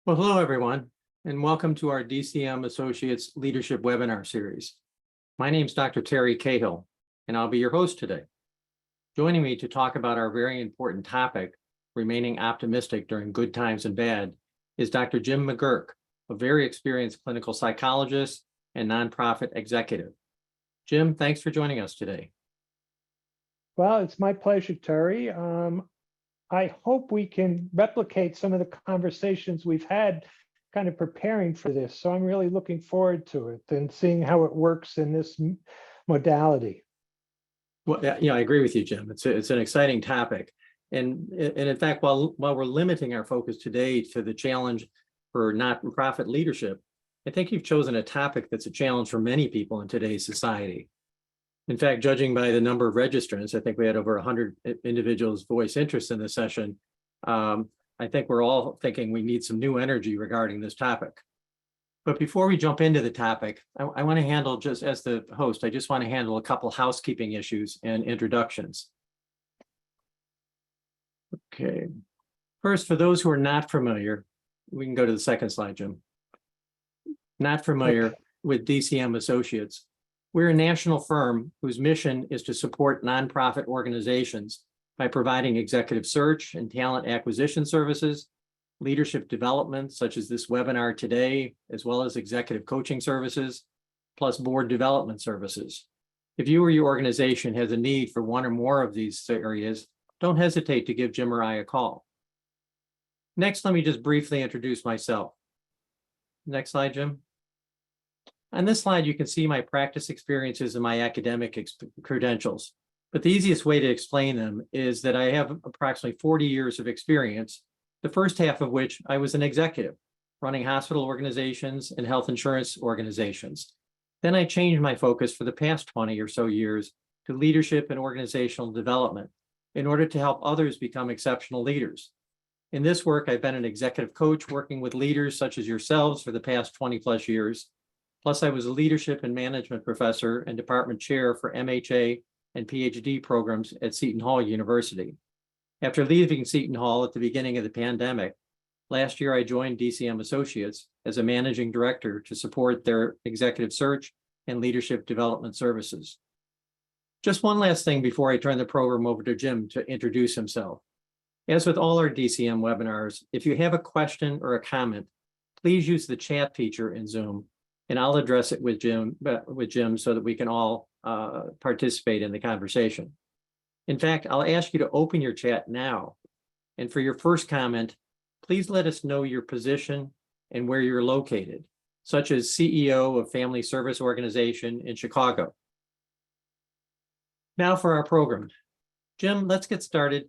Well, hello, everyone, and welcome to our DCM Associates Leadership Webinar Series. My name is Dr. Terry Cahill, and I'll be your host today. Joining me to talk about our very important topic, remaining optimistic during good times and bad, is Dr. Jim McGuirk, a very experienced clinical psychologist and nonprofit executive. Jim, thanks for joining us today. Well, it's my pleasure, Terry. I hope we can replicate some of the conversations we've had kind of preparing for this. So I'm really looking forward to it and seeing how it works in this modality. Well, yeah, I agree with you, Jim. It's an exciting topic. And in fact, while we're limiting our focus today to the challenge for not-for-profit leadership, I think you've chosen a topic that's a challenge for many people in today's society. In fact, judging by the number of registrants, I think we had over 100 individuals voice interest in the session. I think we're all thinking we need some new energy regarding this topic. But before we jump into the topic, I want to handle, just as the host, I just want to handle a couple housekeeping issues and introductions. Okay. First, for those who are not familiar, we can go to the second slide, Jim. Not familiar with DCM Associates. We're a national firm whose mission is to support nonprofit organizations by providing executive search and talent acquisition services, leadership development, such as this webinar today, as well as executive coaching services, plus board development services. If you or your organization has a need for one or more of these areas, don't hesitate to give Jim or I a call. Next, let me just briefly introduce myself. Next slide, Jim. On this slide, you can see my practice experiences and my academic credentials. But the easiest way to explain them is that I have approximately 40 years of experience, the first half of which I was an executive, running hospital organizations and health insurance organizations. Then I changed my focus for the past 20 or so years to leadership and organizational development in order to help others become exceptional leaders. In this work, I've been an executive coach working with leaders such as yourselves for the past 20 plus years. Plus, I was a leadership and management professor and department chair for MHA and PhD programs at Seton Hall University. After leaving Seton Hall at the beginning of the pandemic, last year I joined DCM Associates as a managing director to support their executive search and leadership development services. Just one last thing before I turn the program over to Jim to introduce himself. As with all our DCM webinars, if you have a question or a comment, please use the chat feature in Zoom, and I'll address it with Jim so that we can all participate in the conversation. In fact, I'll ask you to open your chat now. And for your first comment, please let us know your position and where you're located, such as CEO of Family Service Organization in Chicago. Now for our program. Jim, let's get started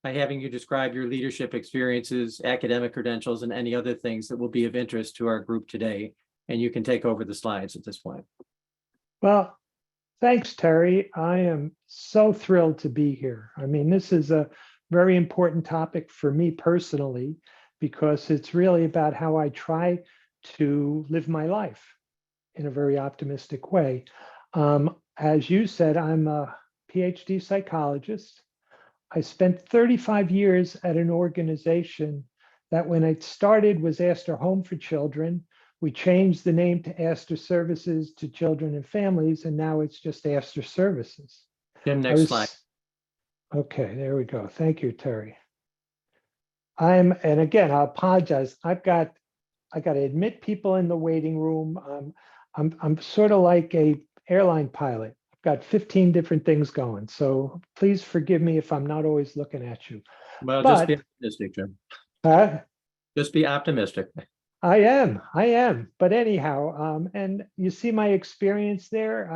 by having you describe your leadership experiences, academic credentials, and any other things that will be of interest to our group today. And you can take over the slides at this point. Well, thanks, Terry. I am so thrilled to be here. I mean, this is a very important topic for me personally, because it's really about how I try to live my life in a very optimistic way. As you said, I'm a PhD psychologist. I spent 35 years at an organization that when I started was Astor Home for Children. We changed the name to Astor Services to Children and Families, and now it's just Astor Services. Jim, next slide. Okay, there we go. Thank you, Terry. And again, I apologize. I got to admit people in the waiting room. I'm sort of like a airline pilot. I've got 15 different things going. So please forgive me if I'm not always looking at you. Well, just be optimistic, Jim. Just be optimistic. I am. But anyhow, and you see my experience there.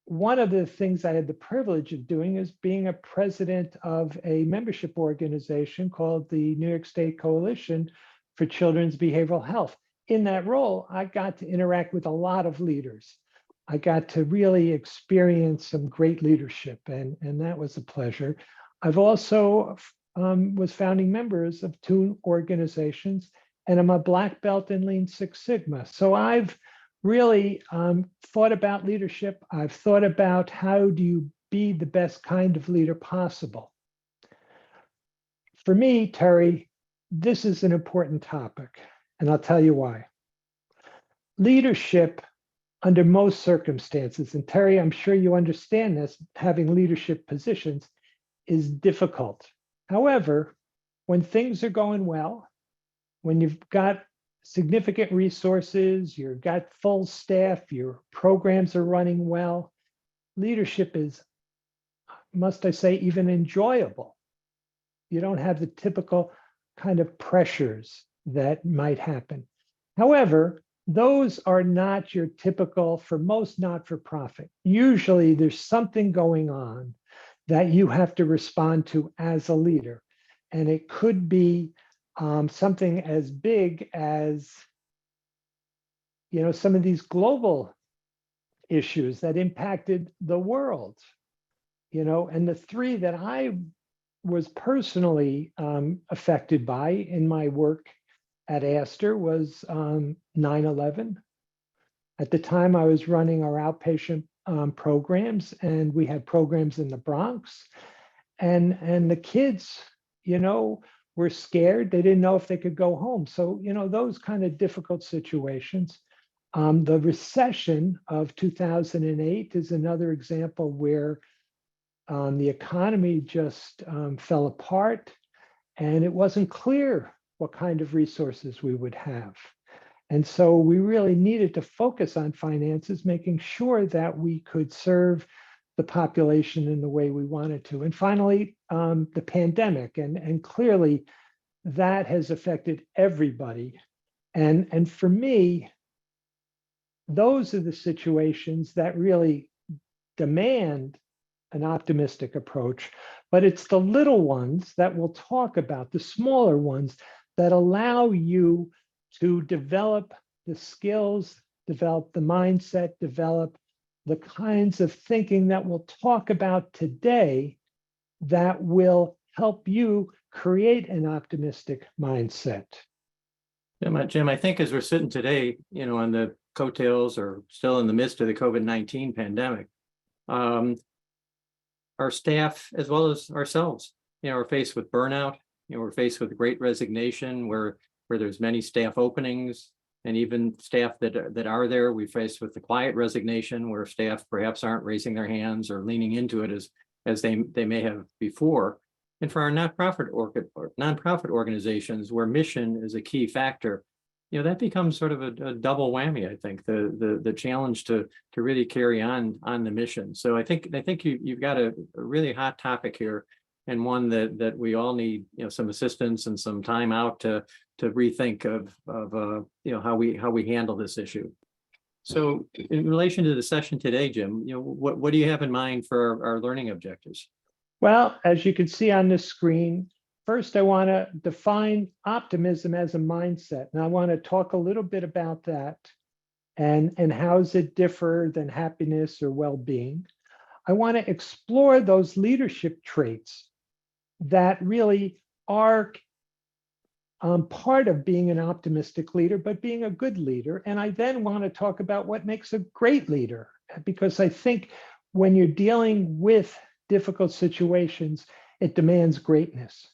One of the things I had the privilege of doing is being a president of a membership organization called the New York State Coalition for Children's Behavioral Health. In that role, I got to interact with a lot of leaders. I got to really experience some great leadership, and that was a pleasure. I've also was founding members of 2 organizations, and I'm a black belt in Lean Six Sigma. So I've really thought about leadership. I've thought about how do you be the best kind of leader possible. For me, Terry, this is an important topic, and I'll tell you why. Leadership under most circumstances, and Terry, I'm sure you understand this, having leadership positions is difficult. However, when things are going well, when you've got significant resources, you've got full staff, your programs are running well, leadership is, must I say, even enjoyable. You don't have the typical kind of pressures that might happen. However, those are not your typical, for most not-for-profit. Usually there's something going on that you have to respond to as a leader. And it could be something as big as, some of these global issues that impacted the world, and the three that I was personally affected by in my work at Astor was 9/11. At the time, I was running our outpatient programs, and we had programs in the Bronx, and the kids, were scared. They didn't know if they could go home. So, those kind of difficult situations. The recession of 2008 is another example where the economy just fell apart, and it wasn't clear what kind of resources we would have. And so we really needed to focus on finances, making sure that we could serve the population in the way we wanted to. And finally, the pandemic, and clearly that has affected everybody. And for me, those are the situations that really demand an optimistic approach, but it's the little ones that we'll talk about, the smaller ones that allow you to develop the skills, develop the mindset, develop the kinds of thinking that we'll talk about today that will help you create an optimistic mindset. Jim, I think as we're sitting today, on the coattails or still in the midst of the COVID-19 pandemic, our staff, as well as ourselves, are faced with burnout. We're faced with great resignation where there's many staff openings, and even staff that are there, we face with the quiet resignation where staff perhaps aren't raising their hands or leaning into it as they may have before. And for our nonprofit organizations where mission is a key factor, that becomes sort of a double whammy. I think the challenge to really carry on the mission. So I think you've got a really hot topic here, and one that we all need some assistance and some time out to rethink of how we handle this issue. So in relation to the session today, Jim, what do you have in mind for our learning objectives? Well, as you can see on this screen, first I want to define optimism as a mindset, and I want to talk a little bit about that and how does it differ than happiness or well-being. I want to explore those leadership traits that really are part of being an optimistic leader, but being a good leader. And I then want to talk about what makes a great leader, because I think when you're dealing with difficult situations, it demands greatness.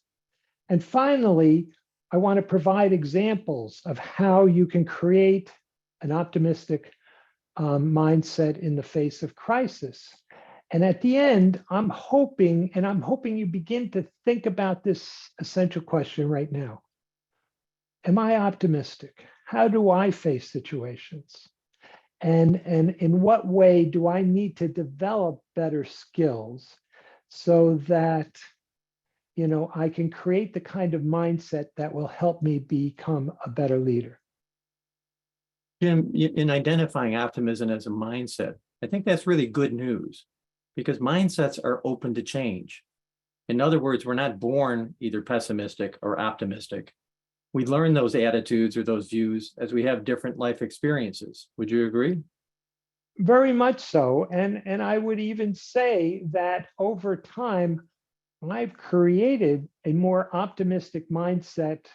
And finally, I want to provide examples of how you can create an optimistic mindset in the face of crisis. And at the end, I'm hoping you begin to think about this essential question right now. Am I optimistic? How do I face situations? And in what way do I need to develop better skills so that I can create the kind of mindset that will help me become a better leader? Jim, in identifying optimism as a mindset, I think that's really good news, because mindsets are open to change. In other words, we're not born either pessimistic or optimistic. We learn those attitudes or those views as we have different life experiences. Would you agree? Very much so. And I would even say that over time, I've created a more optimistic mindset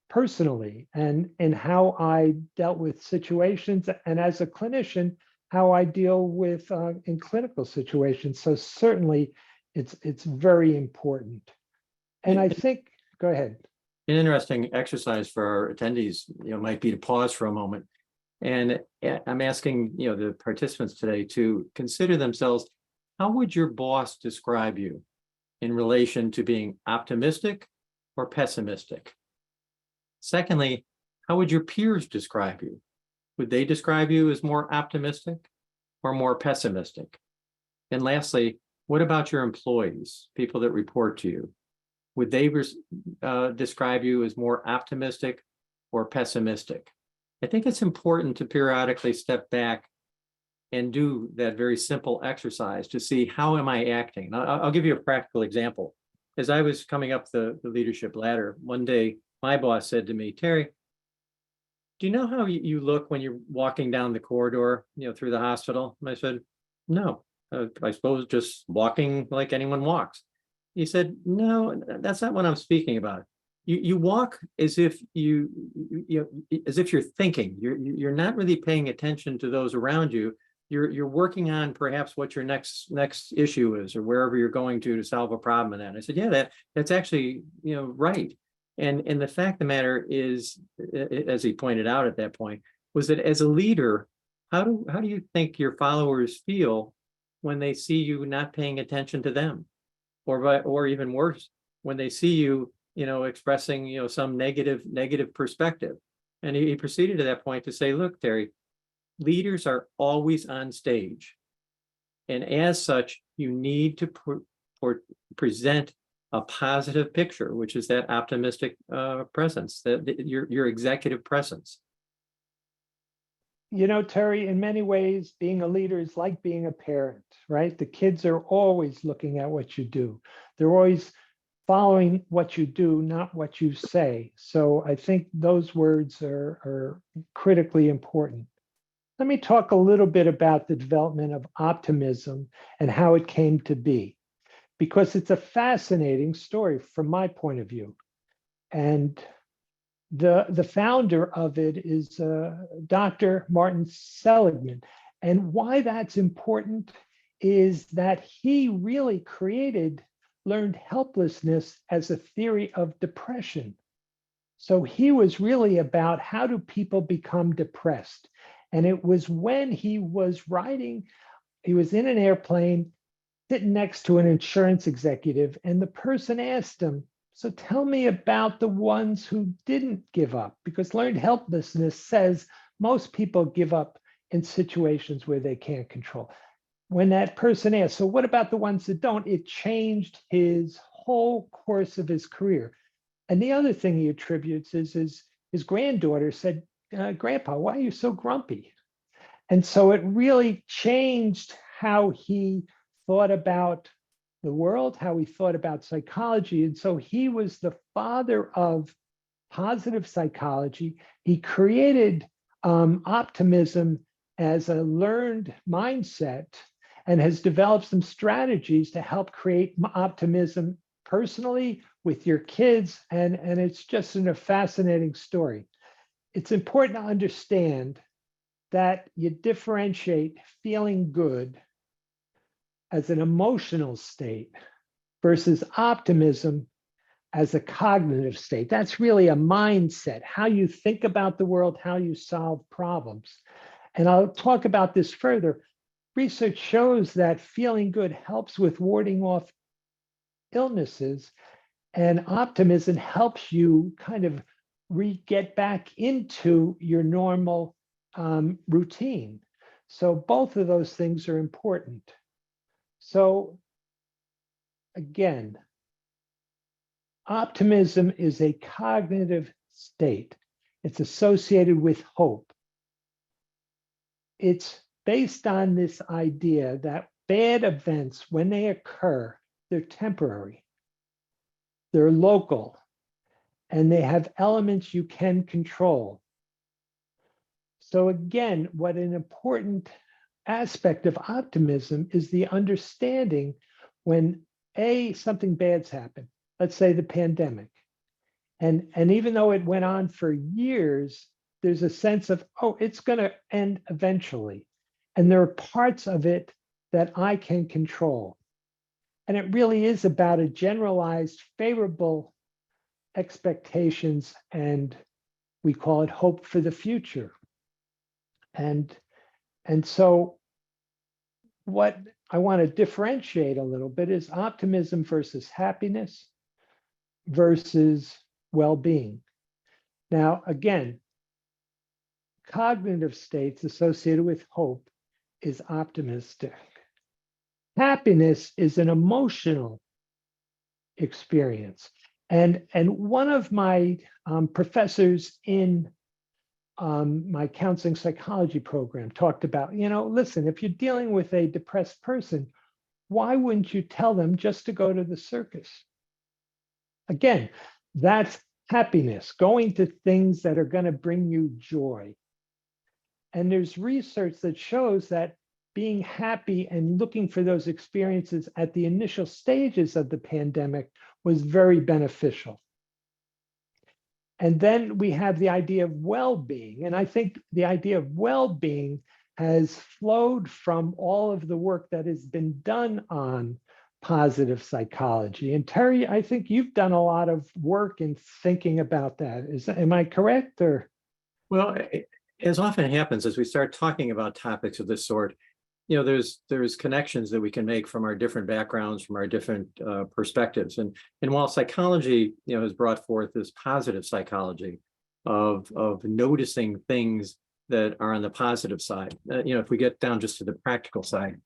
personally and in how I dealt with situations, and as a clinician, how I deal with in clinical situations. So certainly it's very important. And I think, go ahead. An interesting exercise for our attendees, might be to pause for a moment. And I'm asking, the participants today to consider themselves, how would your boss describe you in relation to being optimistic or pessimistic? Secondly, how would your peers describe you? Would they describe you as more optimistic or more pessimistic? And lastly, what about your employees, people that report to you? Would they describe you as more optimistic or pessimistic? I think it's important to periodically step back and do that very simple exercise to see, how am I acting? And I'll give you a practical example. As I was coming up the leadership ladder, one day, my boss said to me, Terry, do you know how you look when you're walking down the corridor, through the hospital? And I said, no, I suppose just walking like anyone walks. He said, no, that's not what I'm speaking about. You walk as if as if you're thinking. You're not really paying attention to those around you. You're working on perhaps what your next issue is, or wherever you're going to solve a problem. And that I said, yeah, that's actually right. And the fact of the matter is, as he pointed out at that point, was that as a leader, how do you think your followers feel when they see you not paying attention to them? Or even worse, when they see you, expressing, some negative perspective. And he proceeded to that point to say, look, Terry, leaders are always on stage. And as such, you need to present a positive picture, which is that optimistic presence, your executive presence. Terry, in many ways, being a leader is like being a parent, right? The kids are always looking at what you do. They're always following what you do, not what you say. So I think those words are critically important. Let me talk a little bit about the development of optimism and how it came to be, because it's a fascinating story from my point of view. And the founder of it is Dr. Martin Seligman. And why that's important is that he really learned helplessness as a theory of depression. So he was really about, how do people become depressed? And it was when he was he was in an airplane sitting next to an insurance executive, and the person asked him, so tell me about the ones who didn't give up, because learned helplessness says most people give up in situations where they can't control. When that person asked, so what about the ones that don't? It changed his whole course of his career. And the other thing he attributes is his granddaughter said, Grandpa, why are you so grumpy? And so it really changed how he thought about the world, how he thought about psychology. And so he was the father of positive psychology. He created optimism as a learned mindset and has developed some strategies to help create optimism personally with your kids. And it's just a fascinating story. It's important to understand that you differentiate feeling good as an emotional state versus optimism as a cognitive state. That's really a mindset, how you think about the world, how you solve problems. And I'll talk about this further. Research shows that feeling good helps with warding off illnesses, and optimism helps you kind of get back into your normal routine. So both of those things are important. So again, optimism is a cognitive state. It's associated with hope. It's based on this idea that bad events, when they occur, they're temporary, they're local, and they have elements you can control. So again, what an important aspect of optimism is the understanding when something bad's happened, let's say the pandemic. And even though it went on for years, there's a sense of, oh, it's going to end eventually. And there are parts of it that I can control. And it really is about a generalized favorable expectations, and we call it hope for the future. And so what I want to differentiate a little bit is optimism versus happiness versus well-being. Now, again, cognitive states associated with hope is optimistic. Happiness is an emotional experience. And one of my professors in my counseling psychology program talked about, listen, if you're dealing with a depressed person, why wouldn't you tell them just to go to the circus? Again, that's happiness, going to things that are going to bring you joy. And there's research that shows that being happy and looking for those experiences at the initial stages of the pandemic was very beneficial. And then we have the idea of well-being. And I think the idea of well-being has flowed from all of the work that has been done on positive psychology. And Terry, I think you've done a lot of work in thinking about that. Am I correct? Or? Well, as often happens, as we start talking about topics of this sort, there's connections that we can make from our different backgrounds, from our different perspectives. And while psychology, has brought forth this positive psychology of noticing things that are on the positive side. If we get down just to the practical side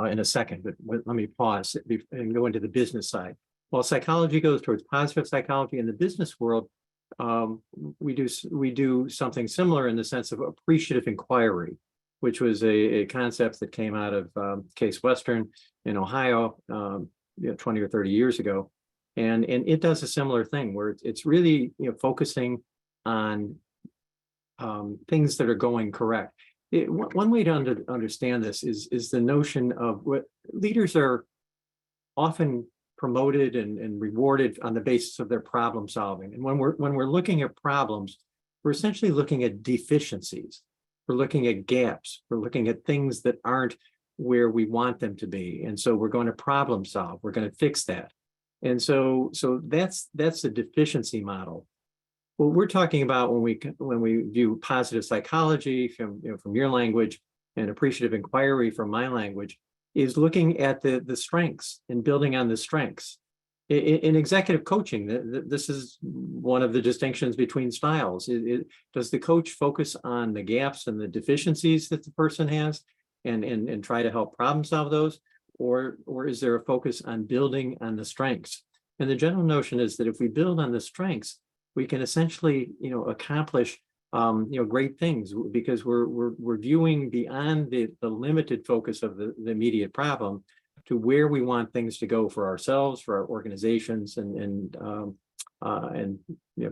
in a second, but let me pause and go into the business side. While psychology goes towards positive psychology in the business world, we do something similar in the sense of appreciative inquiry, which was a concept that came out of Case Western in Ohio 20 or 30 years ago. And it does a similar thing where it's really focusing on things that are going correct. One way to understand this is the notion of what leaders are often promoted and rewarded on the basis of their problem solving. And when we're looking at problems, we're essentially looking at deficiencies. We're looking at gaps. We're looking at things that aren't where we want them to be. And so we're going to problem solve. We're going to fix that. And so that's the deficiency model. What we're talking about when we view positive psychology from your language and appreciative inquiry from my language is looking at the strengths and building on the strengths. In executive coaching, this is one of the distinctions between styles. Does the coach focus on the gaps and the deficiencies that the person has and try to help problem solve those? Or is there a focus on building on the strengths? And the general notion is that if we build on the strengths, we can essentially, accomplish, great things because we're viewing beyond the limited focus of the immediate problem to where we want things to go for ourselves, for our organizations, and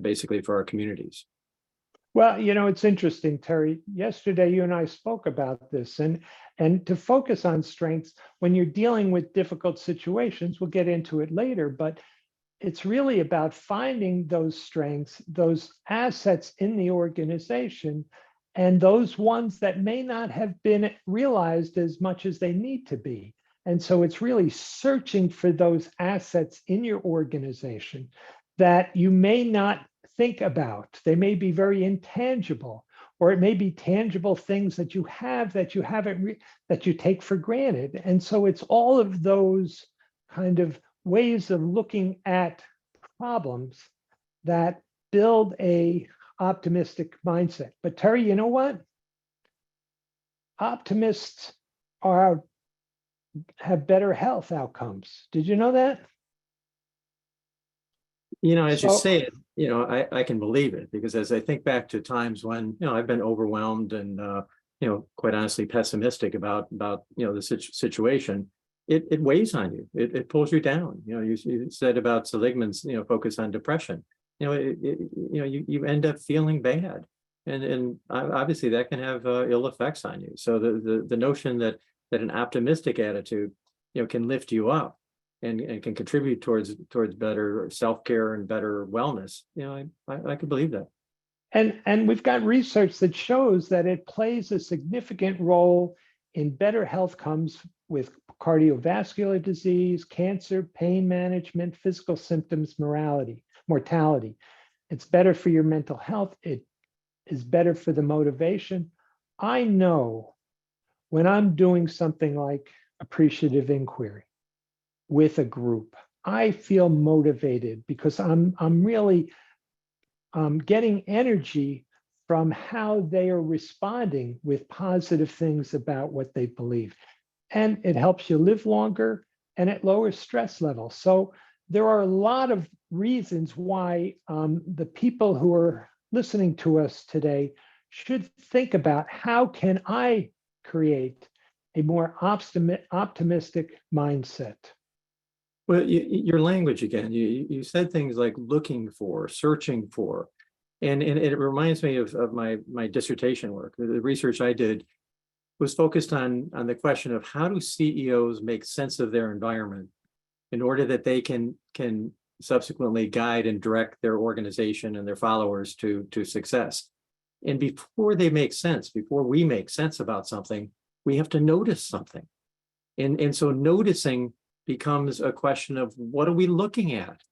basically for our communities. Well, it's interesting, Terry. Yesterday, you and I spoke about this, and to focus on strengths when you're dealing with difficult situations. We'll get into it later, but it's really about finding those strengths, those assets in the organization, and those ones that may not have been realized as much as they need to be. And so it's really searching for those assets in your organization that you may not think about. They may be very intangible, or it may be tangible things that you have that you haven't that you take for granted. And so it's all of those kind of ways of looking at problems that build a optimistic mindset. But Terry, you know what? Optimists have better health outcomes. Did you know that? As you say it, I can believe it, because as I think back to times when, I've been overwhelmed and, quite honestly pessimistic about the situation, it weighs on you. It pulls you down. You said about Seligman's, focus on depression. You end up feeling bad. And obviously that can have ill effects on you. So the notion that an optimistic attitude, can lift you up and can contribute towards better self-care and better wellness, I could believe that. And we've got research that shows that it plays a significant role in better health comes with cardiovascular disease, cancer, pain management, physical symptoms, morality. mortality. It's better for your mental health. It is better for the motivation. I know when I'm doing something like appreciative inquiry with a group, I feel motivated because I'm really getting energy from how they are responding with positive things about what they believe. And it helps you live longer and it lowers stress levels. So there are a lot of reasons why the people who are listening to us today should think about how can I create a more optimistic mindset. Well, your language again, you said things like looking for, searching for, and it reminds me of my dissertation work. The research I did was focused on the question of how do CEOs make sense of their environment in order that they can subsequently guide and direct their organization and their followers to success. And before they make sense, before we make sense about something, we have to notice something. And so noticing becomes a question of what are we looking at?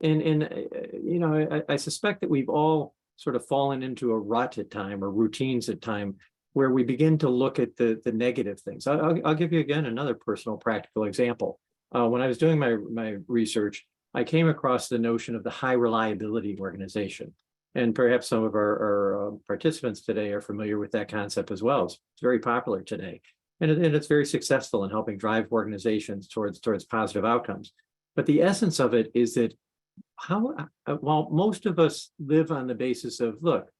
And you know, I suspect that we've all sort of fallen into a rut at time or routines at time where we begin to look at the negative things. I'll give you again another personal practical example. When I was doing my research, I came across the notion of the high reliability organization. And perhaps some of our participants today are familiar with that concept as well. It's very popular today. And it's very successful in helping drive organizations towards positive outcomes. But the essence of it is that while most of us live on the basis of, look,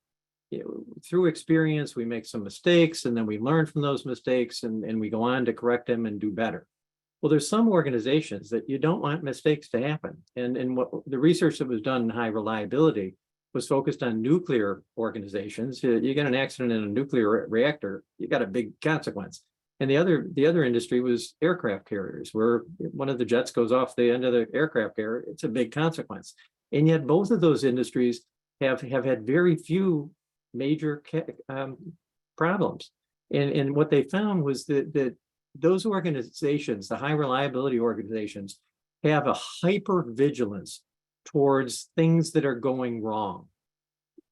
through experience, we make some mistakes and then we learn from those mistakes and we go on to correct them and do better. Well, there's some organizations that you don't want mistakes to happen. And what the research that was done in high reliability was focused on nuclear organizations. You get an accident in a nuclear reactor, you got a big consequence. And the other industry was aircraft carriers, where one of the jets goes off the end of the aircraft carrier, it's a big consequence. And yet both of those industries have had very few major problems. And what they found was that those organizations, the high reliability organizations, have a hyper vigilance towards things that are going wrong.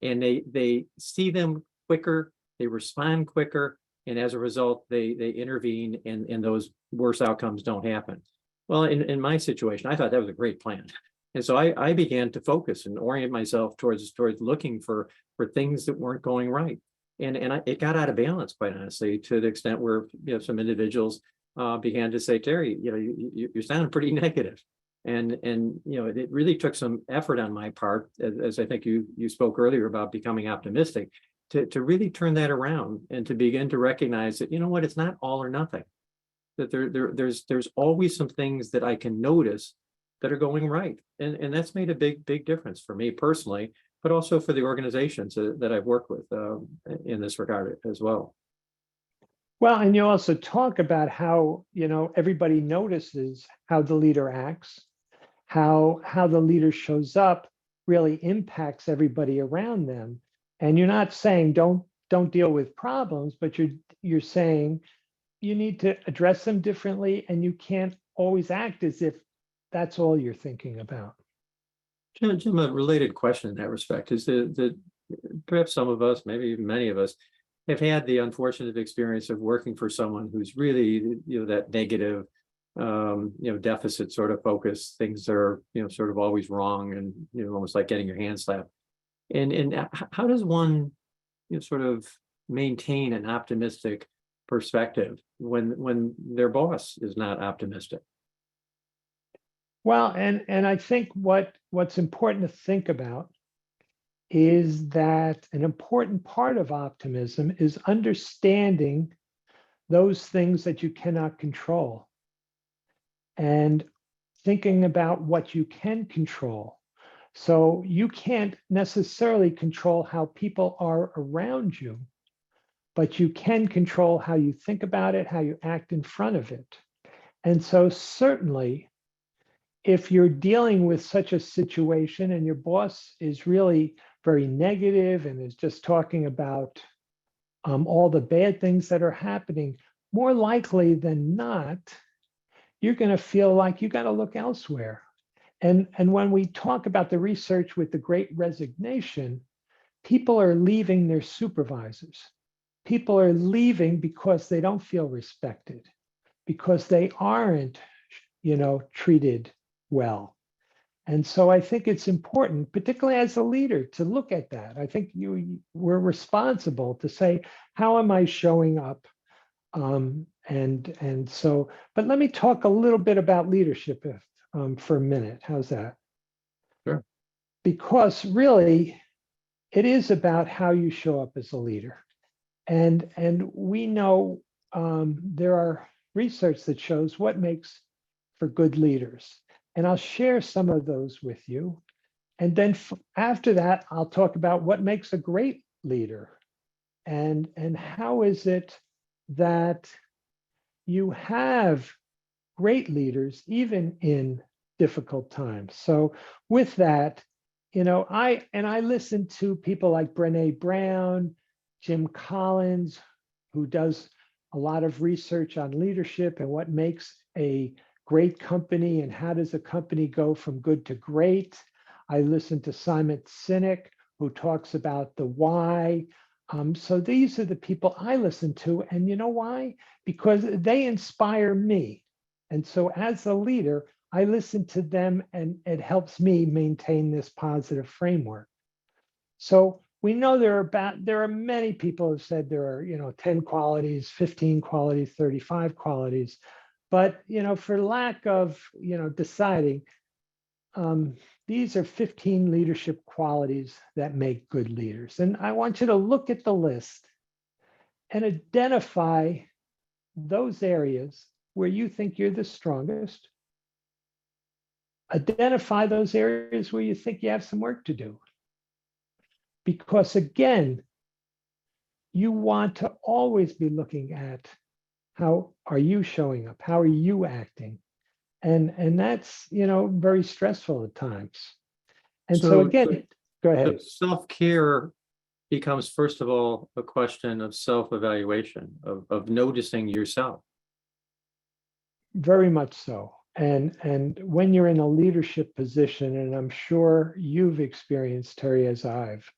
And they see them quicker, they respond quicker, and as a result, they intervene and those worse outcomes don't happen. Well, in my situation, I thought that was a great plan. And so I began to focus and orient myself towards looking for things that weren't going right. And it got out of balance, quite honestly, to the extent where some individuals began to say, Terry, you're sounding pretty negative. And it really took some effort on my part, as I think you spoke earlier about becoming optimistic, to really turn that around and to begin to recognize that, it's not all or nothing. That there's always some things that I can notice that are going right. And that's made a big difference for me personally, but also for the organizations that I've worked with in this regard as well. Well, and you also talk about how, everybody notices how the leader acts, how the leader shows up really impacts everybody around them. And you're not saying don't deal with problems, but you're saying you need to address them differently, and you can't always act as if that's all you're thinking about. Jim, a related question in that respect is that perhaps some of us, maybe even many of us, have had the unfortunate experience of working for someone who's really, that negative, deficit sort of focus. Things are, sort of always wrong, and almost like getting your hand slapped. And how does one, sort of maintain an optimistic perspective when their boss is not optimistic? Well, and I think what's important to think about is that an important part of optimism is understanding those things that you cannot control and thinking about what you can control. So you can't necessarily control how people are around you, but you can control how you think about it, how you act in front of it. And so certainly, if you're dealing with such a situation and your boss is really very negative and is just talking about all the bad things that are happening, more likely than not, you're going to feel like you got to look elsewhere. And when we talk about the research with the Great Resignation, people are leaving their supervisors. People are leaving because they don't feel respected, because they aren't, treated well. And so I think it's important, particularly as a leader, to look at that. I think we're responsible to say, how am I showing up? And so, but let me talk a little bit about leadership for a minute. How's that? Sure. Because really, it is about how you show up as a leader. And we know there are research that shows what makes for good leaders. And I'll share some of those with you. And then after that, I'll talk about what makes a great leader and how is it that you have great leaders even in difficult times. So with that, I listen to people like Brené Brown, Jim Collins, who does a lot of research on leadership and what makes a great company and how does a company go from good to great. I listen to Simon Sinek, who talks about the why. So these are the people I listen to. And you know why? Because they inspire me. And so as a leader, I listen to them and it helps me maintain this positive framework. So we know there are many people who said there are, 10 qualities, 15 qualities, 35 qualities. But, for lack of, deciding, these are 15 leadership qualities that make good leaders. And I want you to look at the list and identify those areas where you think you're the strongest. Identify those areas where you think you have some work to do. Because again, you want to always be looking at how are you showing up? How are you acting? And that's, very stressful at times. And so again, go ahead. Self-care becomes, first of all, a question of self-evaluation, of noticing yourself. Very much so. And when you're in a leadership position, and I'm sure you've experienced, Terry, as I've,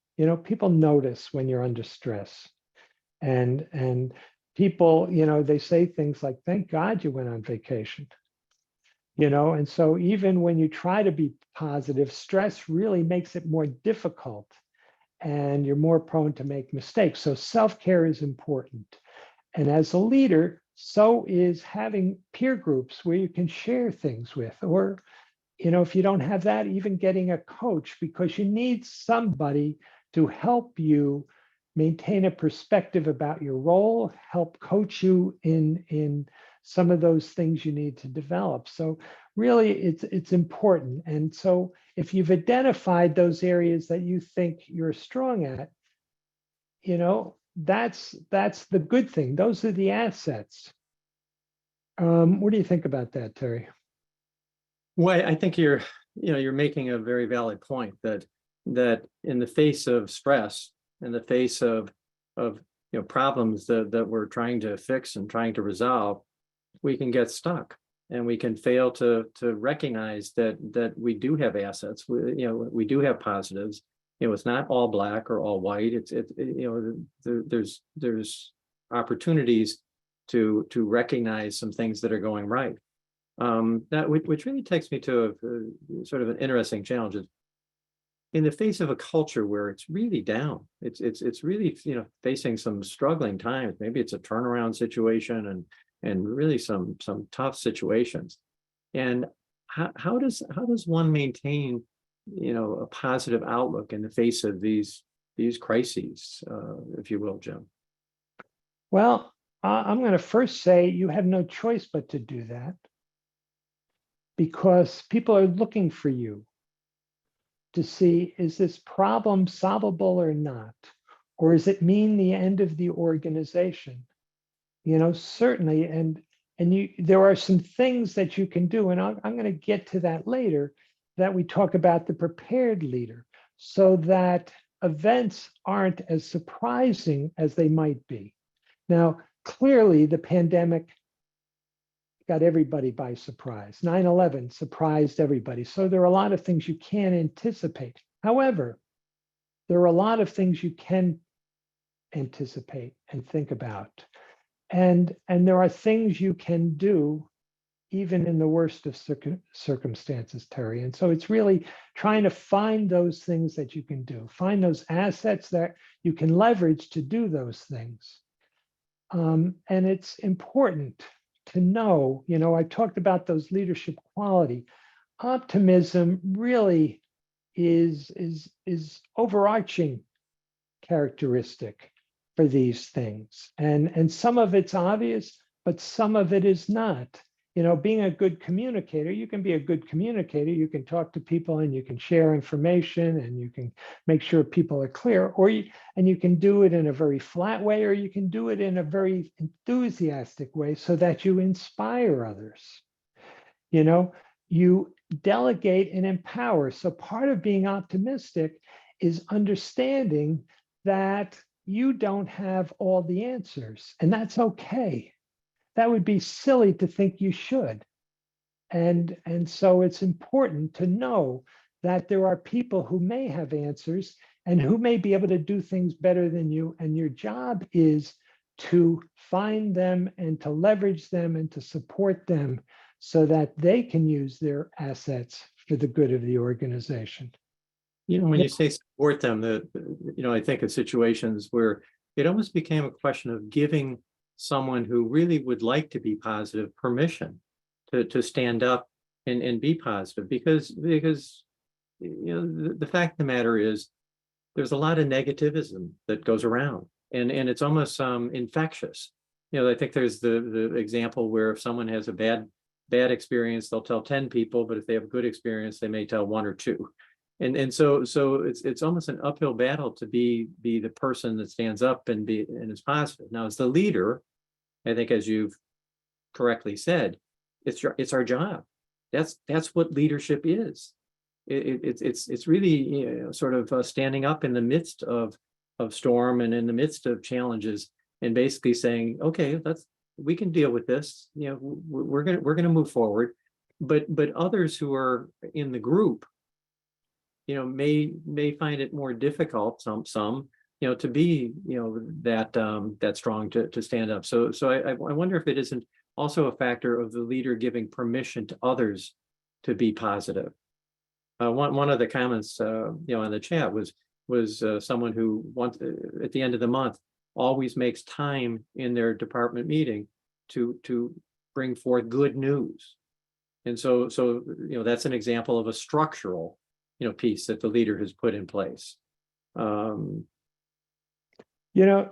people notice when you're under stress. And people, they say things like, thank God you went on vacation. And so even when you try to be positive, stress really makes it more difficult and you're more prone to make mistakes. So self-care is important. And as a leader, so is having peer groups where you can share things with, or, if you don't have that, even getting a coach, because you need somebody to help you maintain a perspective about your role, help coach you in some of those things you need to develop. So really it's important. And so if you've identified those areas that you think you're strong at, that's the good thing. Those are the assets. What do you think about that, Terry? Well, I think you're making a very valid point that in the face of stress, in the face of problems that we're trying to fix and trying to resolve, we can get stuck and we can fail to recognize that we do have assets. We do have positives. It's not all black or all white. There's opportunities to recognize some things that are going right. Which really takes me to a sort of an interesting challenge. In the face of a culture where it's really down, it's really facing some struggling times. Maybe it's a turnaround situation and really some tough situations. And how does one maintain a positive outlook in the face of these crises, if you will, Jim? Well, I'm going to first say you have no choice but to do that, because people are looking for you to see, is this problem solvable or not? Or does it mean the end of the organization? Certainly, and there are some things that you can do, and I'm going to get to that later, that we talk about the prepared leader, so that events aren't as surprising as they might be. Now, clearly, the pandemic got everybody by surprise. 9/11 surprised everybody. So there are a lot of things you can't anticipate. However, there are a lot of things you can anticipate and think about. And there are things you can do even in the worst of circumstances, Terry. And so it's really trying to find those things that you can do, find those assets that you can leverage to do those things. And it's important to know, I talked about those leadership quality. Optimism really is overarching characteristic for these things. And some of it's obvious, but some of it is not. Being a good communicator, you can be a good communicator. You can talk to people and you can share information and you can make sure people are clear, and you can do it in a very flat way, or you can do it in a very enthusiastic way so that you inspire others. You delegate and empower. So part of being optimistic is understanding that you don't have all the answers, and that's okay. That would be silly to think you should. And so it's important to know that there are people who may have answers and who may be able to do things better than you. And your job is to find them and to leverage them and to support them so that they can use their assets for the good of the organization. When you say support them, I think of situations where it almost became a question of giving someone who really would like to be positive permission to stand up and be positive, because the fact of the matter is there's a lot of negativism that goes around, and it's almost infectious. I think there's the example where if someone has a bad experience, they'll tell 10 people, but if they have a good experience, they may tell 1 or 2. And so it's almost an uphill battle to be the person that stands up and is positive. Now, as the leader, I think, as you've correctly said, it's our job. That's what leadership is. It's really sort of standing up in the midst of storm and in the midst of challenges, and basically saying, okay, we can deal with this. We're gonna move forward. But others who are in the group, may find it more difficult, some to be that strong to stand up. So I wonder if it isn't also a factor of the leader giving permission to others to be positive. One of the comments in the chat was someone who wants, at the end of the month, always makes time in their department meeting to bring forth good news. And so that's an example of a structural piece that the leader has put in place.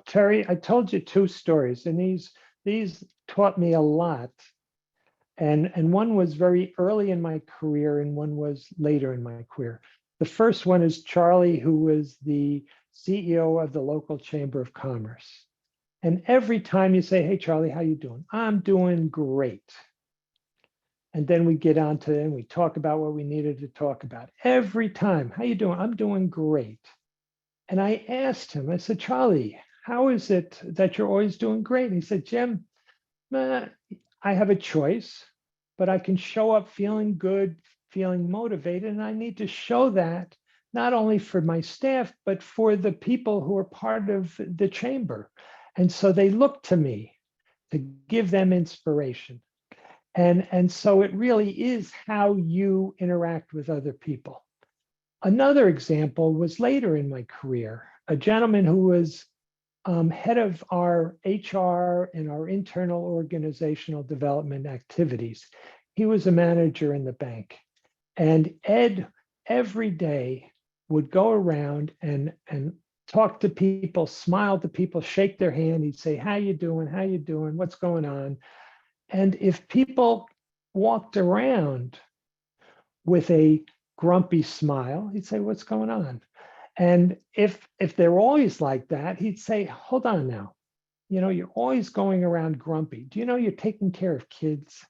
Terry, I told you 2 stories, and these taught me a lot. And one was very early in my career, and one was later in my career. The first one is Charlie, who was the CEO of the local Chamber of Commerce. And every time you say, "Hey, Charlie, how you doing?" "I'm doing great." And then we get on to it and we talk about what we needed to talk about. Every time, "How you doing?" "I'm doing great." And I asked him, I said, "Charlie, how is it that you're always doing great?" And he said, "Jim, I have a choice, but I can show up feeling good, feeling motivated. And I need to show that not only for my staff, but for the people who are part of the chamber. And so they look to me to give them inspiration." And so it really is how you interact with other people. Another example was later in my career, a gentleman who was head of our HR and our internal organizational development activities. He was a manager in the bank. And Ed, every day, would go around and talk to people, smile to people, shake their hand. He'd say, "How you doing? How you doing? What's going on?" And if people walked around with a grumpy smile, he'd say, "What's going on?" And if they're always like that, he'd say, "Hold on now. You're always going around grumpy. Do you know you're taking care of kids?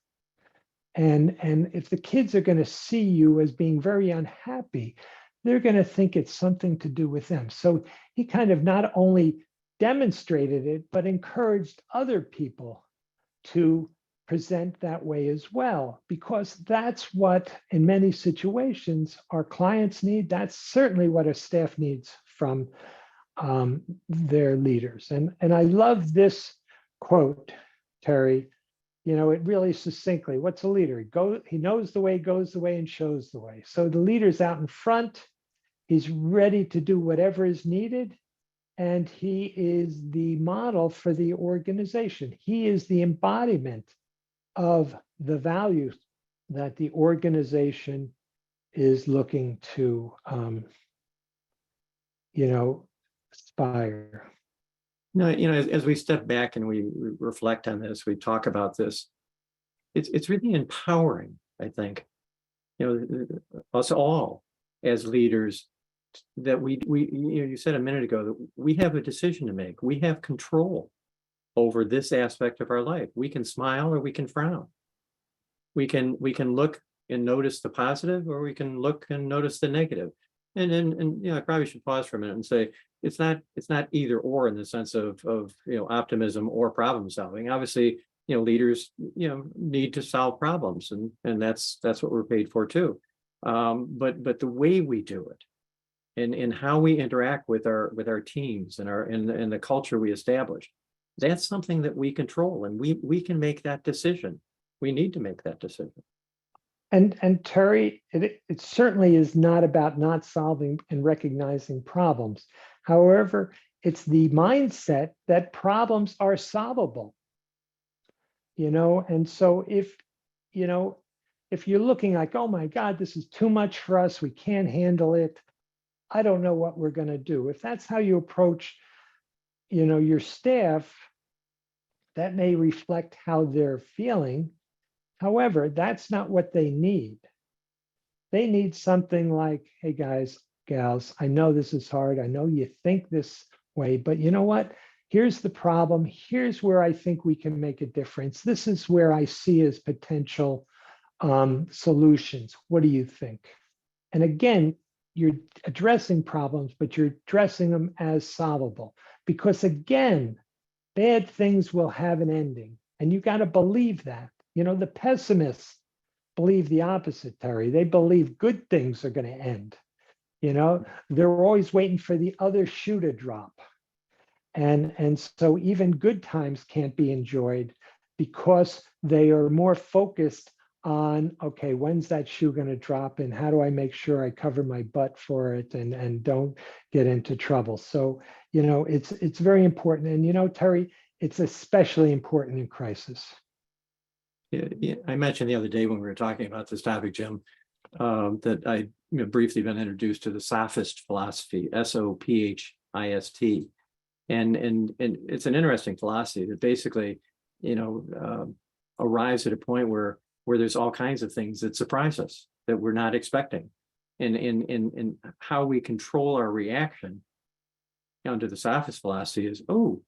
And if the kids are going to see you as being very unhappy, they're going to think it's something to do with them." So he kind of not only demonstrated it, but encouraged other people to present that way as well, because that's what, in many situations, our clients need. That's certainly what our staff needs from their leaders. And I love this quote, Terry. You know, it really succinctly, what's a leader? He knows the way, goes the way, and shows the way. So the leader's out in front. He's ready to do whatever is needed. And he is the model for the organization. He is the embodiment of the values that the organization is looking to, aspire. No, as we step back and we reflect on this, we talk about this, it's really empowering, I think, us all as leaders, that you said a minute ago that we have a decision to make. We have control over this aspect of our life. We can smile or we can frown. We can look and notice the positive, or we can look and notice the negative. And I probably should pause for a minute and say it's not either or, in the sense of optimism or problem solving. Obviously, leaders need to solve problems, and that's what we're paid for too. But the way we do it, and how we interact with our teams and the culture we establish, that's something that we control, and we can make that decision. We need to make that decision. And Terry, it certainly is not about not solving and recognizing problems. However, it's the mindset that problems are solvable. And so if you're looking like, oh my God, this is too much for us, we can't handle it, I don't know what we're going to do. If that's how you approach, your staff, that may reflect how they're feeling. However, that's not what they need. They need something like, hey guys, gals, I know this is hard. I know you think this way, but you know what? Here's the problem. Here's where I think we can make a difference. This is where I see as potential solutions. What do you think? And again, you're addressing problems, but you're addressing them as solvable. Because again, bad things will have an ending. And you got to believe that. The pessimists believe the opposite, Terry. They believe good things are going to end. They're always waiting for the other shoe to drop. And so even good times can't be enjoyed because they are more focused on, okay, when's that shoe going to drop, and how do I make sure I cover my butt for it and don't get into trouble? So, it's very important. And, Terry, it's especially important in crisis. Yeah, I mentioned the other day when we were talking about this topic, Jim, that I briefly been introduced to the sophist philosophy, SOPHIST. And it's an interesting philosophy that basically, arrives at a point where there's all kinds of things that surprise us that we're not expecting. And how we control our reaction under the sophist philosophy is, oh,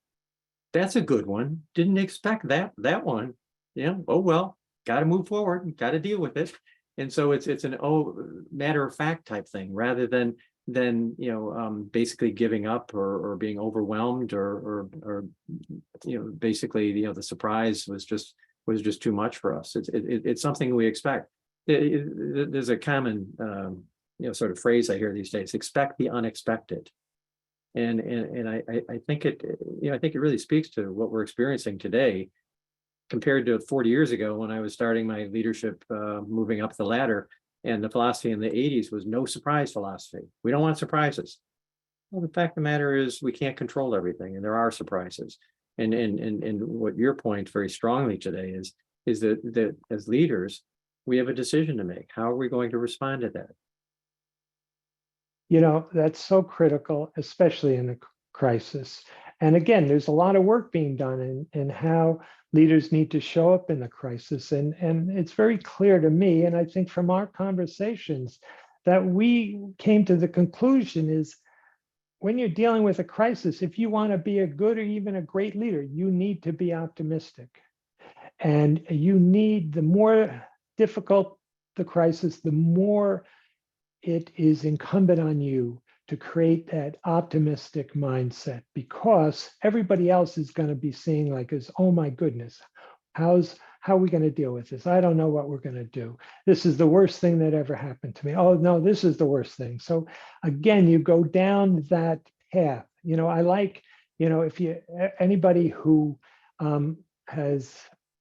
that's a good one. Didn't expect that one. Oh well, got to move forward, got to deal with it. And so it's an matter of fact type thing, rather than basically giving up or being overwhelmed or basically the surprise was just too much for us. It's something we expect. There's a common sort of phrase I hear these days: expect the unexpected. And I think it really speaks to what we're experiencing today, compared to 40 years ago when I was starting my leadership, moving up the ladder. And the philosophy in the 80s was no surprise philosophy. We don't want surprises. Well, the fact of the matter is we can't control everything, and there are surprises. And what your point very strongly today is that as leaders, we have a decision to make. How are we going to respond to that? That's so critical, especially in a crisis. And again, there's a lot of work being done in how leaders need to show up in the crisis. And it's very clear to me, and I think from our conversations, that we came to the conclusion is, when you're dealing with a crisis, if you want to be a good or even a great leader, you need to be optimistic. And you need, the more difficult the crisis, the more it is incumbent on you to create that optimistic mindset, because everybody else is going to be seeing like, oh my goodness, how's how are we going to deal with this? I don't know what we're going to do. This is the worst thing that ever happened to me. Oh, no, this is the worst thing. So again, you go down that path. I like, if anybody who has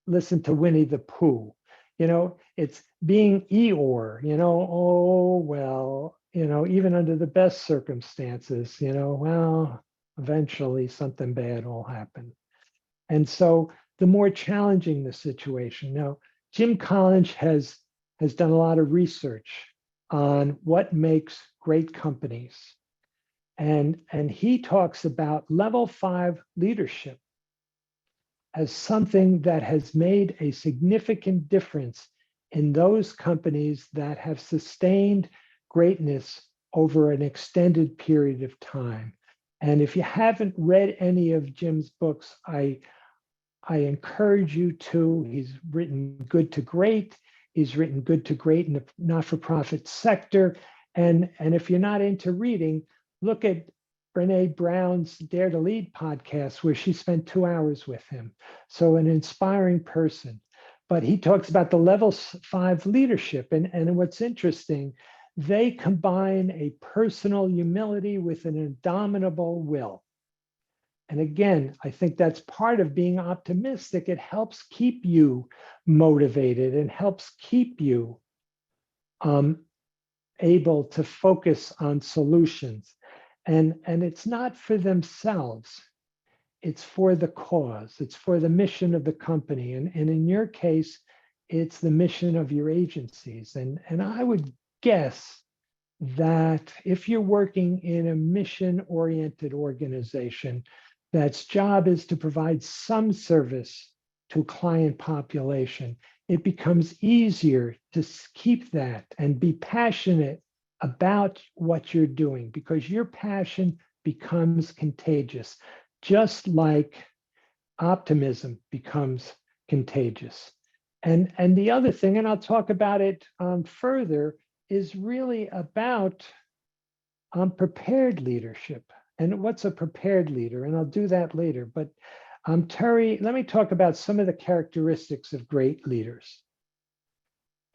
listened to Winnie the Pooh, it's being Eeyore, oh, well, even under the best circumstances, well, eventually something bad will happen. And so the more challenging the situation. Now, Jim Collins has done a lot of research on what makes great companies. And he talks about level 5 leadership as something that has made a significant difference in those companies that have sustained greatness over an extended period of time. And if you haven't read any of Jim's books, I encourage you to. He's written Good to Great. He's written Good to Great in the not-for-profit sector. And if you're not into reading, look at Brene Brown's Dare to Lead podcast, where she spent 2 hours with him. So an inspiring person. But he talks about the level 5 leadership. And what's interesting, they combine a personal humility with an indomitable will. And again, I think that's part of being optimistic. It helps keep you motivated and helps keep you able to focus on solutions. And it's not for themselves. It's for the cause. It's for the mission of the company. And in your case, it's the mission of your agencies. And I would guess that if you're working in a mission-oriented organization, that's job is to provide some service to client population, it becomes easier to keep that and be passionate about what you're doing, because your passion becomes contagious, just like optimism becomes contagious. And the other thing, and I'll talk about it further, is really about prepared leadership. And what's a prepared leader? And I'll do that later. But Terry, let me talk about some of the characteristics of great leaders.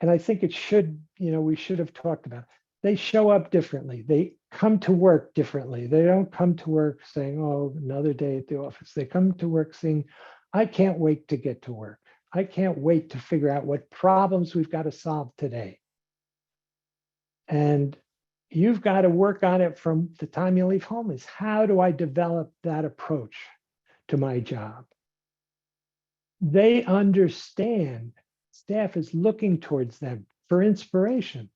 And I think it should, we should have talked about it. They show up differently. They come to work differently. They don't come to work saying, oh, another day at the office. They come to work saying, I can't wait to get to work. I can't wait to figure out what problems we've got to solve today. And you've got to work on it from the time you leave home. Is how do I develop that approach to my job? They understand staff is looking towards them for inspiration.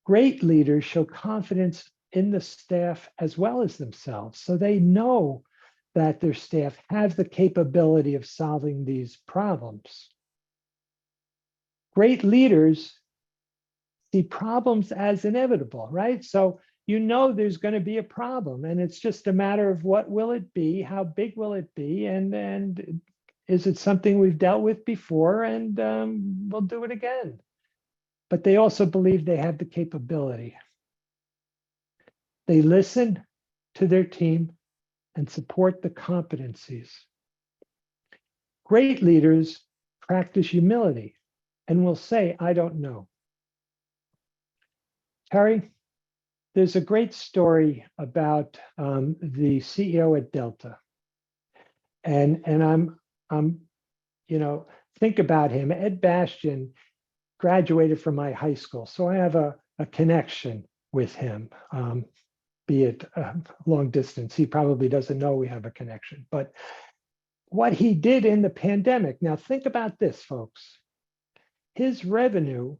Great leaders show confidence in the staff as well as themselves. So they know that their staff have the capability of solving these problems. Great leaders see problems as inevitable, right? So there's going to be a problem, and it's just a matter of what will it be, how big will it be, and is it something we've dealt with before, and we'll do it again. But they also believe they have the capability. They listen to their team and support the competencies. Great leaders practice humility and will say, I don't know. Terry, there's a great story about the CEO at Delta. And I'm think about him. Ed Bastian graduated from my high school. So I have a connection with him, be it long distance. He probably doesn't know we have a connection. But what he did in the pandemic, now think about this, folks. His revenue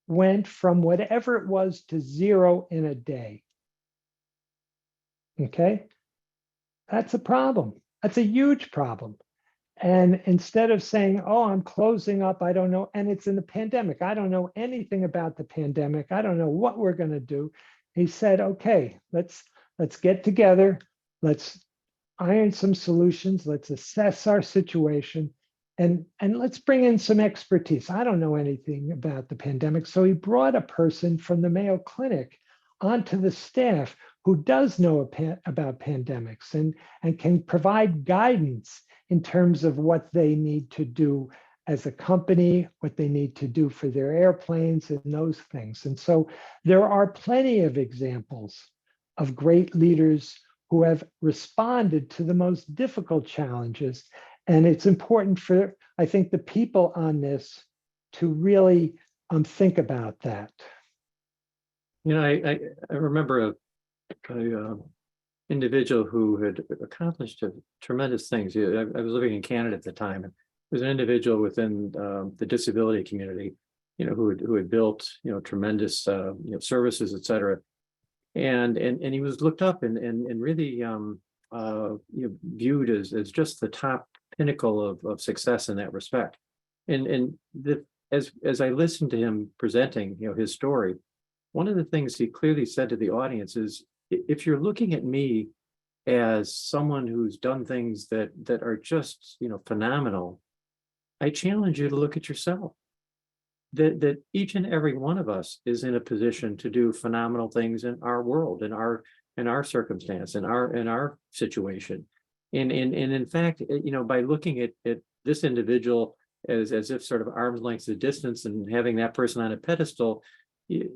went from whatever it was to 0 in a day. Okay? That's a problem. That's a huge problem. And instead of saying, oh, I'm closing up, I don't know, and it's in the pandemic, I don't know anything about the pandemic, I don't know what we're going to do. He said, okay, let's get together, let's iron some solutions, let's assess our situation, and let's bring in some expertise. I don't know anything about the pandemic. So he brought a person from the Mayo Clinic onto the staff who does know about pandemics and can provide guidance in terms of what they need to do as a company, what they need to do for their airplanes and those things. And so there are plenty of examples of great leaders who have responded to the most difficult challenges. And it's important for, I think, the people on this to really think about that. You know, I remember a individual who had accomplished tremendous things. I was living in Canada at the time. And there was an individual within the disability community, you know, who had built, you know, tremendous services, et cetera. And he was looked up and really viewed as just the top pinnacle of success in that respect. And as I listened to him presenting, you know, his story, one of the things he clearly said to the audience is, if you're looking at me as someone who's done things that are just, you know, phenomenal, I challenge you to look at yourself. That each and every one of us is in a position to do phenomenal things in our world, in our circumstance, in our situation. And in fact, you know, by looking at this individual as if sort of arm's length of distance and having that person on a pedestal, you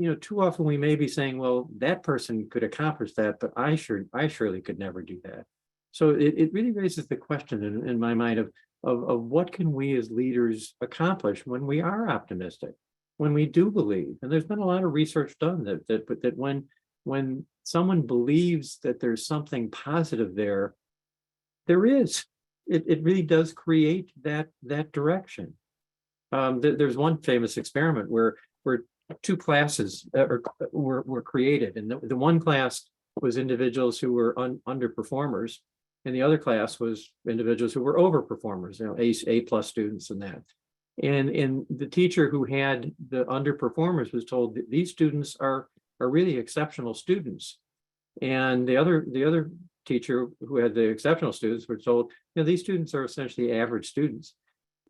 know, too often we may be saying, well, that person could accomplish that, but I surely could never do that. So it really raises the question in my mind of what can we as leaders accomplish when we are optimistic, when we do believe. And there's been a lot of research done that when someone believes that there's something positive there is. It really does create that direction. There's one famous experiment where two classes were created, and the one class was individuals who were underperformers, and the other class was individuals who were overperformers, you know, A plus students and that. And the teacher who had the underperformers was told that these students are really exceptional students, and the other teacher who had the exceptional students were told, you know, these students are essentially average students.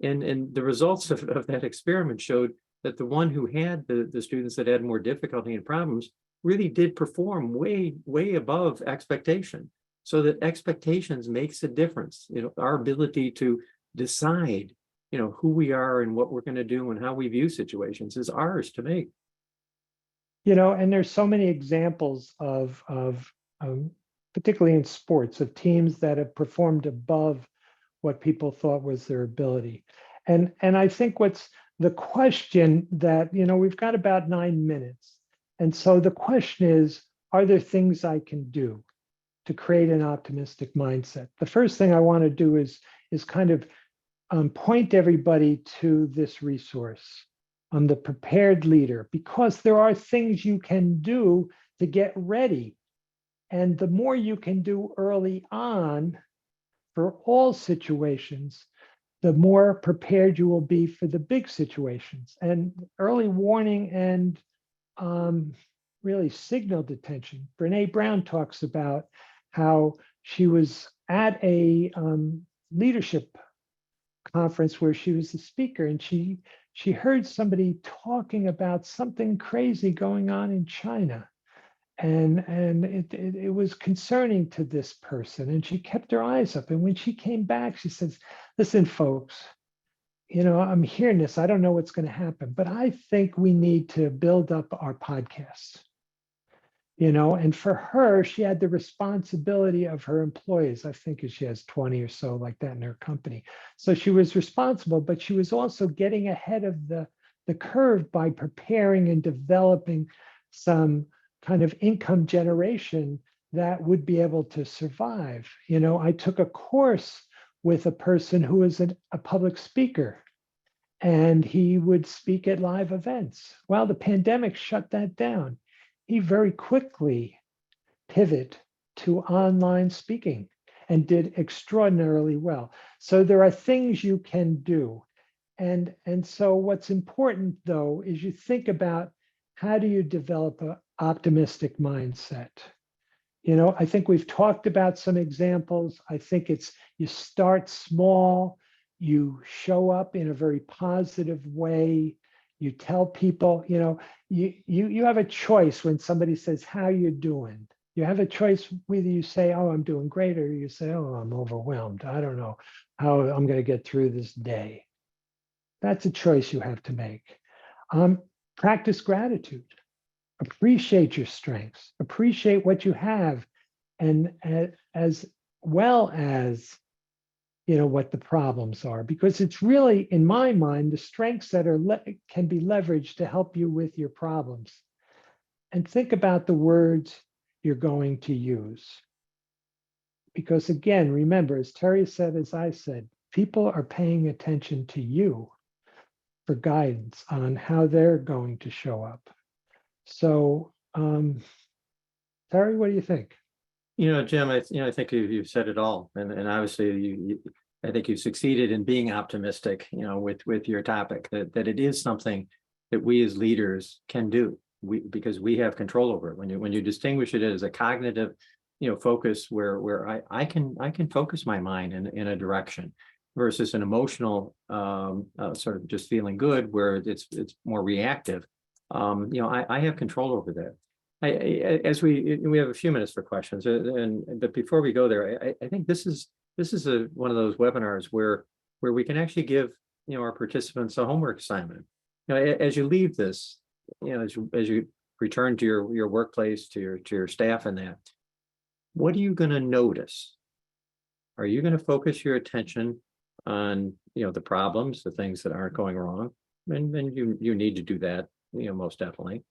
And the results of that experiment showed that the one who had the students that had more difficulty and problems really did perform way above expectation. So that expectations makes a difference. You know, our ability to decide, you know, who we are and what we're going to do and how we view situations is ours to make. You know, and there's so many examples of particularly in sports, of teams that have performed above what people thought was their ability. And I think what's the question that, you know, we've got about 9 minutes. And so the question is, are there things I can do to create an optimistic mindset? The first thing I want to do is kind of point everybody to this resource, the Prepared Leader, because there are things you can do to get ready. And the more you can do early on for all situations, the more prepared you will be for the big situations. And early warning and really signal detection. Brene Brown talks about how she was at a leadership conference where she was the speaker, and she heard somebody talking about something crazy going on in China. And it was concerning to this person, and she kept her eyes up. And when she came back, she says, listen, folks, you know, I'm hearing this. I don't know what's going to happen, but I think we need to build up our podcasts. You know, and for her, she had the responsibility of her employees. I think she has 20 or so like that in her company. So she was responsible, but she was also getting ahead of the curve by preparing and developing some kind of income generation that would be able to survive. You know, I took a course with a person who was a public speaker, and he would speak at live events. Well, the pandemic shut that down. He very quickly pivoted to online speaking and did extraordinarily well. So there are things you can do. And so what's important, though, is you think about, how do you develop an optimistic mindset? You know, I think we've talked about some examples. I think it's, you start small, you show up in a very positive way. You tell people, you know, you have a choice when somebody says, how you doing? You have a choice whether you say, oh, I'm doing great, or you say, oh, I'm overwhelmed. I don't know how I'm going to get through this day. That's a choice you have to make. Practice gratitude. Appreciate your strengths. Appreciate what you have, and as well as what the problems are, because it's really, in my mind, the strengths that can be leveraged to help you with your problems. And think about the words you're going to use. Because again, remember, as Terry said, as I said, people are paying attention to you for guidance on how they're going to show up. So, Terry, what do you think? Jim, I think you've said it all, and obviously I think you've succeeded in being optimistic, with your topic, that it is something that we as leaders can do, because we have control over it. When you distinguish it as a cognitive, focus where I can focus my mind in a direction, versus an emotional sort of just feeling good where it's more reactive. I have control over that. As we have a few minutes for questions, but before we go there, I think this is one of those webinars where we can actually give our participants a homework assignment. As you leave this, as you return to your workplace, to your staff, and that, what are you going to notice? Are you going to focus your attention on the problems, the things that aren't going wrong, and you need to do that, most definitely.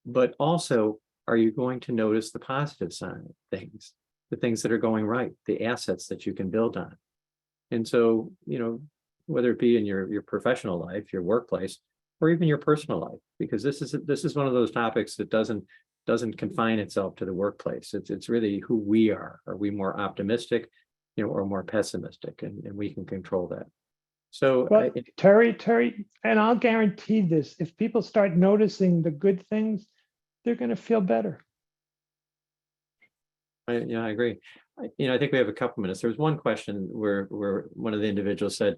But also, are you going to notice the positive side of things, the things that are going right, the assets that you can build on? And so, whether it be in your professional life, your workplace, or even your personal life, because this is one of those topics that doesn't confine itself to the workplace. It's really who we are. Are we more optimistic, or more pessimistic? And we can control that. So, well, Terry, and I'll guarantee this: if people start noticing the good things, they're going to feel better. I agree. I think we have a couple minutes. There was one question where one of the individuals said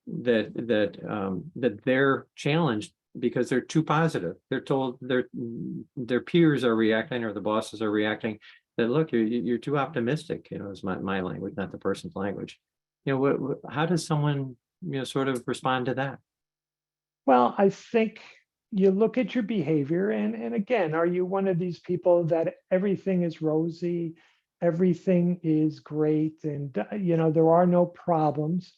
that they're challenged because they're too positive. They're told their peers are reacting, or the bosses are reacting, that look, you're too optimistic. Is my language, not the person's language. How does someone sort of respond to that? Well, I think you look at your behavior, and again, are you one of these people that everything is rosy, everything is great, and there are no problems?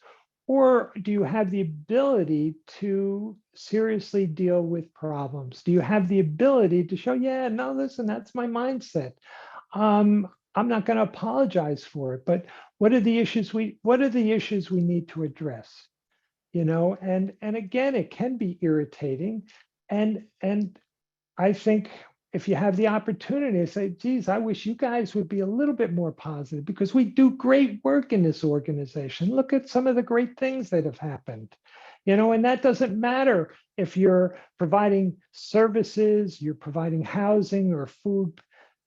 Or do you have the ability to seriously deal with problems? Do you have the ability to show, yeah, no, listen, that's my mindset. I'm not going to apologize for it, but what are the issues we need to address? And again, it can be irritating. And I think if you have the opportunity to say, geez, I wish you guys would be a little bit more positive, because we do great work in this organization. Look at some of the great things that have happened. And that doesn't matter if you're providing services, you're providing housing or food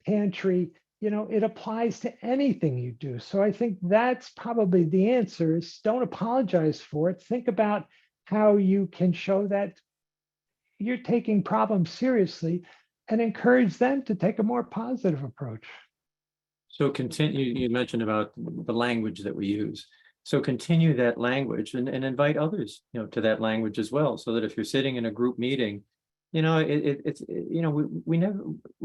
pantry, it applies to anything you do. So I think that's probably the answer: is don't apologize for it. Think about how you can show that you're taking problems seriously, and encourage them to take a more positive approach. So continue, you mentioned about the language that we use. So continue that language and invite others, to that language as well. So that if you're sitting in a group meeting, we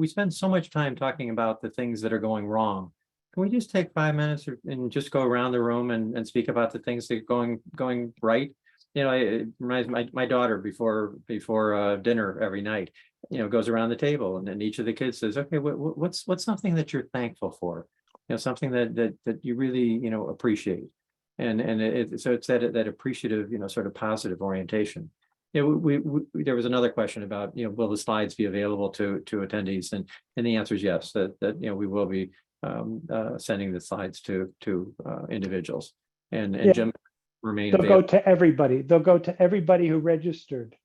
spend so much time talking about the things that are going wrong. Can we just take 5 minutes and just go around the room and speak about the things that are going right? It reminds my daughter before dinner every night, goes around the table, and then each of the kids says, okay, what's something that you're thankful for? Something that you really, appreciate. So it's that appreciative, sort of positive orientation. There was another question about, will the slides be available to attendees? And the answer is yes, that we will be sending the slides to individuals. And yeah. Jim remain They'll available. go to everybody. They'll go to everybody who registered,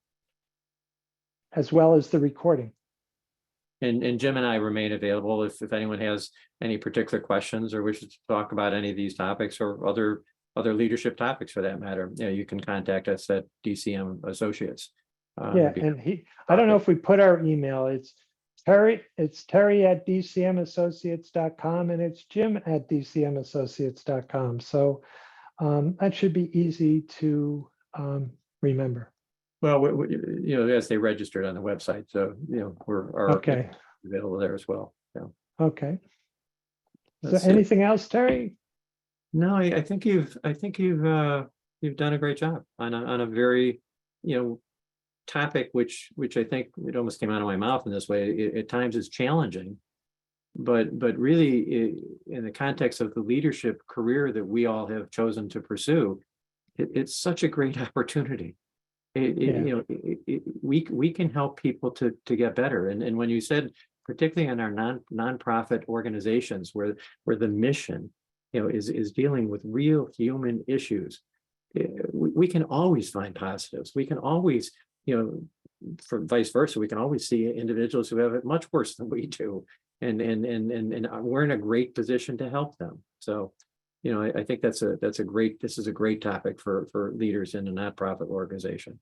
as well as the recording. And Jim and I remain available if anyone has any particular questions or wishes to talk about any of these topics or other leadership topics for that matter. You can contact us at DCM Associates. And I don't know if we put our email. It's It's Terry at DCMassociates.com, and it's Jim at DCMassociates.com. So that should be easy to remember. Well, as they registered on the website, so, we're Okay. available there as well. Yeah. Okay. So That's it. anything else, Terry? No, I think you've done a great job on a very, topic, which I think it almost came out of my mouth in this way. At times is challenging, but really in the context of the leadership career that we all have chosen to pursue, it's such a great opportunity. We can help people to get better. And when you said, particularly in our nonprofit organizations where the mission, is dealing with real human issues, we can always find positives. We can always, for vice versa, we can always see individuals who have it much worse than we do, and we're in a great position to help them. So, I think this is a great topic for leaders in a nonprofit organization.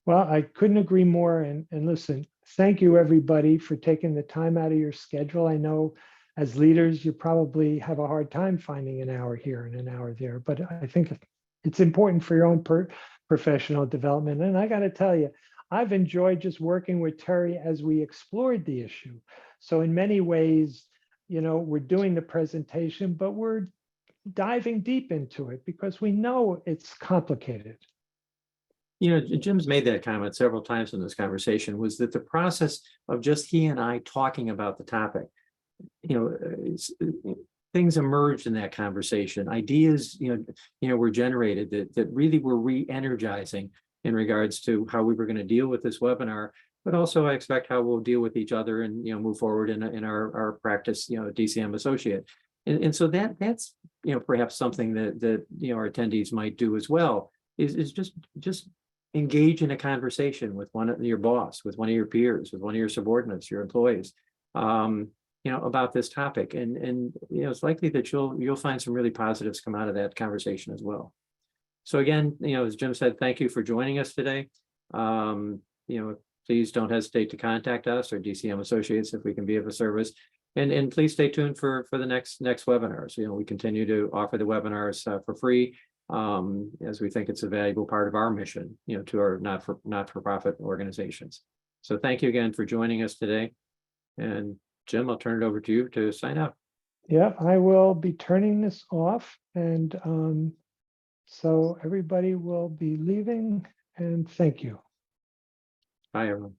Well, I couldn't agree more. And listen, thank you everybody for taking the time out of your schedule. I know as leaders, you probably have a hard time finding an hour here and an hour there, but I think it's important for your own professional development. And I got to tell you, I've enjoyed just working with Terry as we explored the issue. So in many ways, we're doing the presentation, but we're diving deep into it because we know it's complicated. Jim's made that comment several times in this conversation, was that the process of just he and I talking about the topic, things emerged in that conversation. Ideas, were generated that really were re-energizing in regards to how we were going to deal with this webinar, but also I expect how we'll deal with each other and move forward in our practice, DCM associate. And so that's perhaps something that our attendees might do as well, is just engage in a conversation with your boss, with one of your peers, with one of your subordinates, your employees, about this topic. And it's likely that you'll find some really positives come out of that conversation as well. So again, as Jim said, thank you for joining us today. Please don't hesitate to contact us or DCM Associates if we can be of a service. And please stay tuned for the next webinars. We continue to offer the webinars for free, as we think it's a valuable part of our mission, to our not-for-profit organizations. So thank you again for joining us today. And Jim, I'll turn it over to you to sign up. Yeah, I will be turning this off. And so everybody will be leaving. And thank you. Bye, everyone.